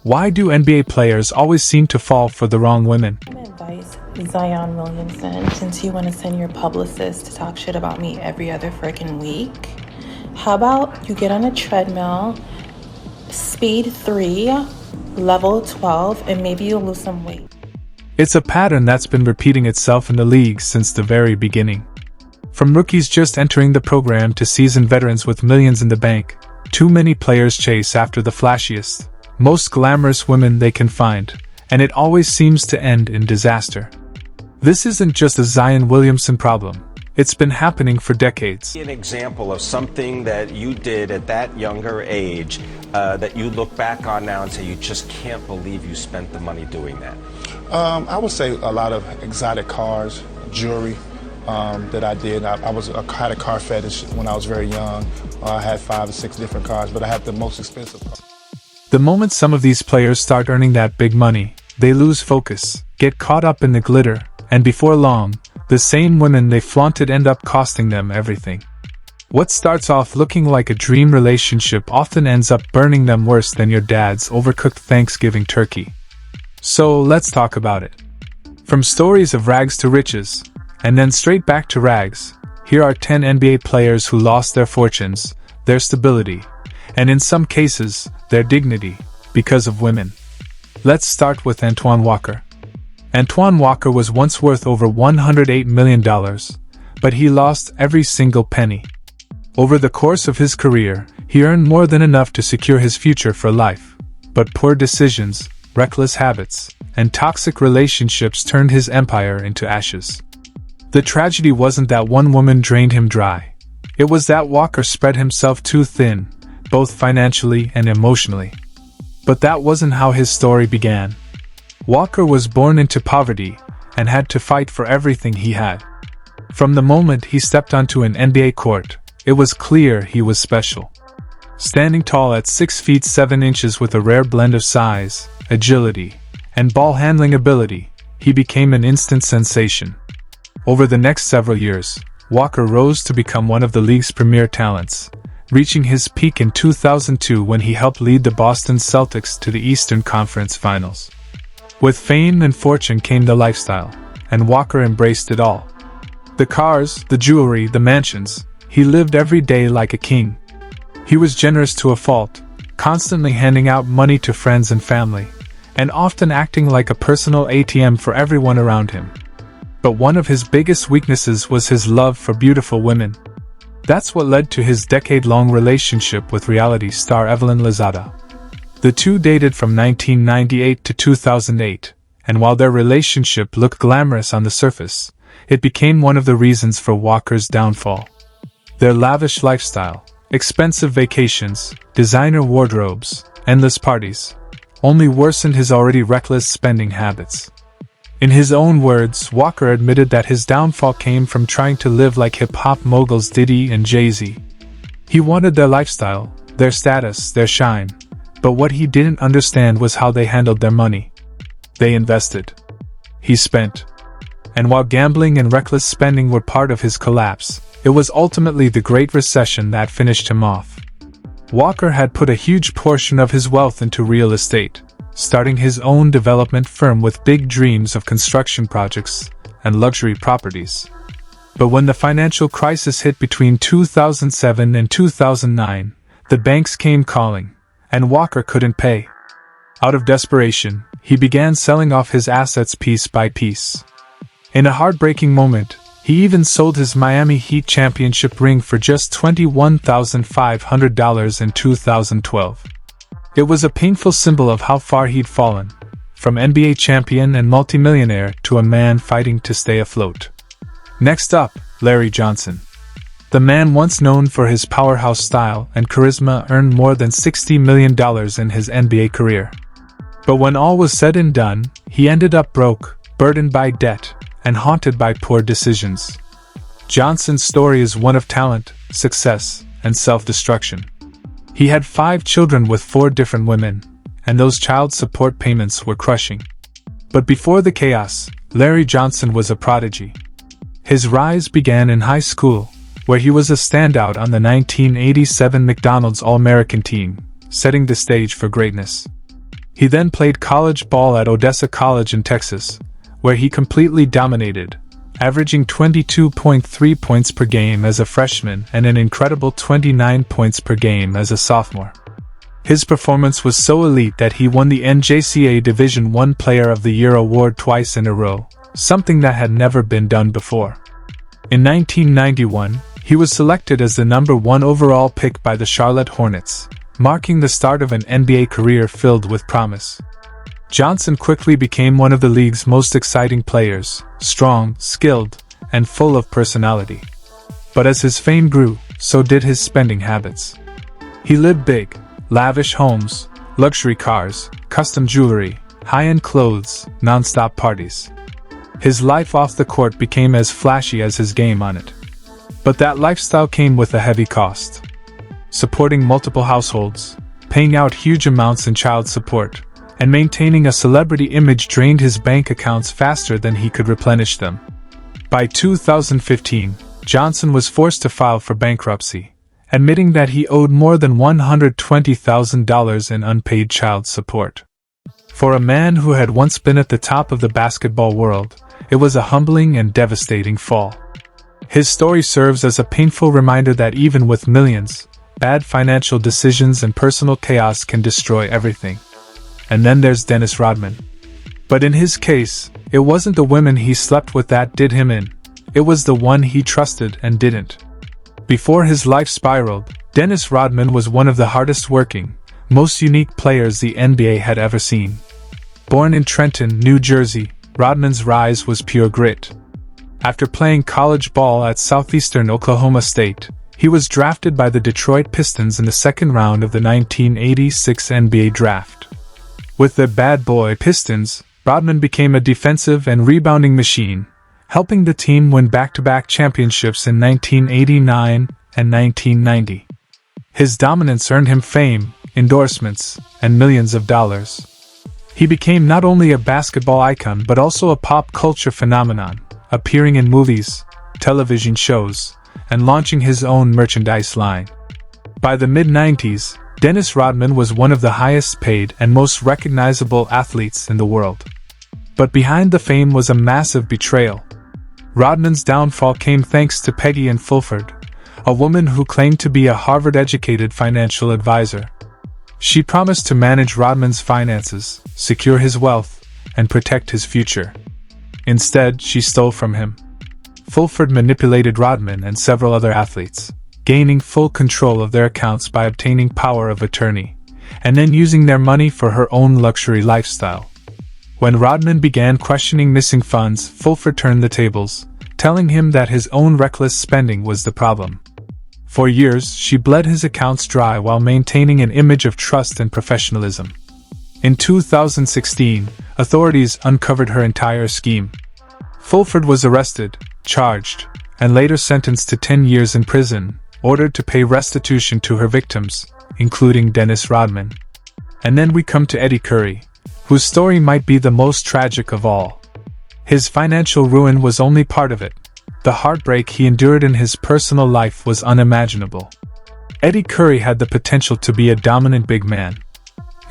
Why do NBA players always seem to fall for the wrong women? Advice, Zion Williamson, since you want to send your publicist to talk shit about me every other freaking week, how about you get on a treadmill, speed 3, level 12, and maybe you'll lose some weight. It's a pattern that's been repeating itself in the league since the very beginning. From rookies just entering the program to seasoned veterans with millions in the bank, too many players chase after the flashiest, most glamorous women they can find, and it always seems to end in disaster. This isn't just a Zion Williamson problem. It's been happening for decades. An example of something that you did at that younger age that you look back on now and say you just can't believe you spent the money doing that. I would say a lot of exotic cars, jewelry that I did. I had a car fetish when I was very young. I had 5 or 6 different cars, but I had the most expensive car. The moment some of these players start earning that big money, they lose focus, get caught up in the glitter, and before long, the same women they flaunted end up costing them everything. What starts off looking like a dream relationship often ends up burning them worse than your dad's overcooked Thanksgiving turkey. So let's talk about it. From stories of rags to riches, and then straight back to rags, here are 10 NBA players who lost their fortunes, their stability, and in some cases, their dignity, because of women. Let's start with Antoine Walker. Antoine Walker was once worth over $108 million, but he lost every single penny. Over the course of his career, he earned more than enough to secure his future for life, but poor decisions, reckless habits, and toxic relationships turned his empire into ashes. The tragedy wasn't that one woman drained him dry. It was that Walker spread himself too thin, both financially and emotionally. But that wasn't how his story began. Walker was born into poverty and had to fight for everything he had. From the moment he stepped onto an NBA court, it was clear he was special. Standing tall at 6 feet 7 inches with a rare blend of size, agility, and ball handling ability, he became an instant sensation. Over the next several years, Walker rose to become one of the league's premier talents, reaching his peak in 2002 when he helped lead the Boston Celtics to the Eastern Conference Finals. With fame and fortune came the lifestyle, and Walker embraced it all. The cars, the jewelry, the mansions, he lived every day like a king. He was generous to a fault, constantly handing out money to friends and family, and often acting like a personal ATM for everyone around him. But one of his biggest weaknesses was his love for beautiful women. That's what led to his decade-long relationship with reality star Evelyn Lozada. The two dated from 1998 to 2008, and while their relationship looked glamorous on the surface, it became one of the reasons for Walker's downfall. Their lavish lifestyle, expensive vacations, designer wardrobes, endless parties, only worsened his already reckless spending habits. In his own words, Walker admitted that his downfall came from trying to live like hip-hop moguls Diddy and Jay-Z. He wanted their lifestyle, their status, their shine, but what he didn't understand was how they handled their money. They invested. He spent. And while gambling and reckless spending were part of his collapse, it was ultimately the Great Recession that finished him off. Walker had put a huge portion of his wealth into real estate, starting his own development firm with big dreams of construction projects and luxury properties. But when the financial crisis hit between 2007 and 2009, the banks came calling, and Walker couldn't pay. Out of desperation, he began selling off his assets piece by piece. In a heartbreaking moment, he even sold his Miami Heat championship ring for just $21,500 in 2012. It was a painful symbol of how far he'd fallen, from NBA champion and multimillionaire to a man fighting to stay afloat. Next up, Larry Johnson. The man once known for his powerhouse style and charisma earned more than $60 million in his NBA career. But when all was said and done, he ended up broke, burdened by debt, and haunted by poor decisions. Johnson's story is one of talent, success, and self-destruction. He had 5 children with 4 different women, and those child support payments were crushing. But before the chaos, Larry Johnson was a prodigy. His rise began in high school, where he was a standout on the 1987 McDonald's All-American team, setting the stage for greatness. He then played college ball at Odessa College in Texas, where he completely dominated, averaging 22.3 points per game as a freshman and an incredible 29 points per game as a sophomore. His performance was so elite that he won the NJCAA Division I Player of the Year award twice in a row, something that had never been done before. In 1991, he was selected as the number 1 overall pick by the Charlotte Hornets, marking the start of an NBA career filled with promise. Johnson quickly became one of the league's most exciting players, strong, skilled, and full of personality. But as his fame grew, so did his spending habits. He lived big, lavish homes, luxury cars, custom jewelry, high-end clothes, non-stop parties. His life off the court became as flashy as his game on it. But that lifestyle came with a heavy cost. Supporting multiple households, paying out huge amounts in child support, and maintaining a celebrity image drained his bank accounts faster than he could replenish them. By 2015, Johnson was forced to file for bankruptcy, admitting that he owed more than $120,000 in unpaid child support. For a man who had once been at the top of the basketball world, it was a humbling and devastating fall. His story serves as a painful reminder that even with millions, bad financial decisions and personal chaos can destroy everything. And then there's Dennis Rodman. But in his case, it wasn't the women he slept with that did him in. It was the one he trusted and didn't. Before his life spiraled, Dennis Rodman was one of the hardest working, most unique players the NBA had ever seen. Born in Trenton, New Jersey, Rodman's rise was pure grit. After playing college ball at Southeastern Oklahoma State, he was drafted by the Detroit Pistons in the second round of the 1986 NBA draft. With the bad boy Pistons, Rodman became a defensive and rebounding machine, helping the team win back-to-back championships in 1989 and 1990. His dominance earned him fame, endorsements, and millions of dollars. He became not only a basketball icon but also a pop culture phenomenon, appearing in movies, television shows, and launching his own merchandise line. By the mid-90s, Dennis Rodman was one of the highest paid and most recognizable athletes in the world. But behind the fame was a massive betrayal. Rodman's downfall came thanks to Peggy Ann Fulford, a woman who claimed to be a Harvard-educated financial advisor. She promised to manage Rodman's finances, secure his wealth, and protect his future. Instead, she stole from him. Fulford manipulated Rodman and several other athletes, gaining full control of their accounts by obtaining power of attorney, and then using their money for her own luxury lifestyle. When Rodman began questioning missing funds, Fulford turned the tables, telling him that his own reckless spending was the problem. For years, she bled his accounts dry while maintaining an image of trust and professionalism. In 2016, authorities uncovered her entire scheme. Fulford was arrested, charged, and later sentenced to 10 years in prison, ordered to pay restitution to her victims, including Dennis Rodman. And then we come to Eddie Curry, whose story might be the most tragic of all. His financial ruin was only part of it. The heartbreak he endured in his personal life was unimaginable. Eddie Curry had the potential to be a dominant big man.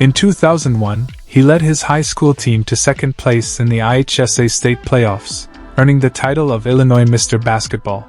In 2001, he led his high school team to second place in the IHSA state playoffs, earning the title of Illinois Mr. Basketball.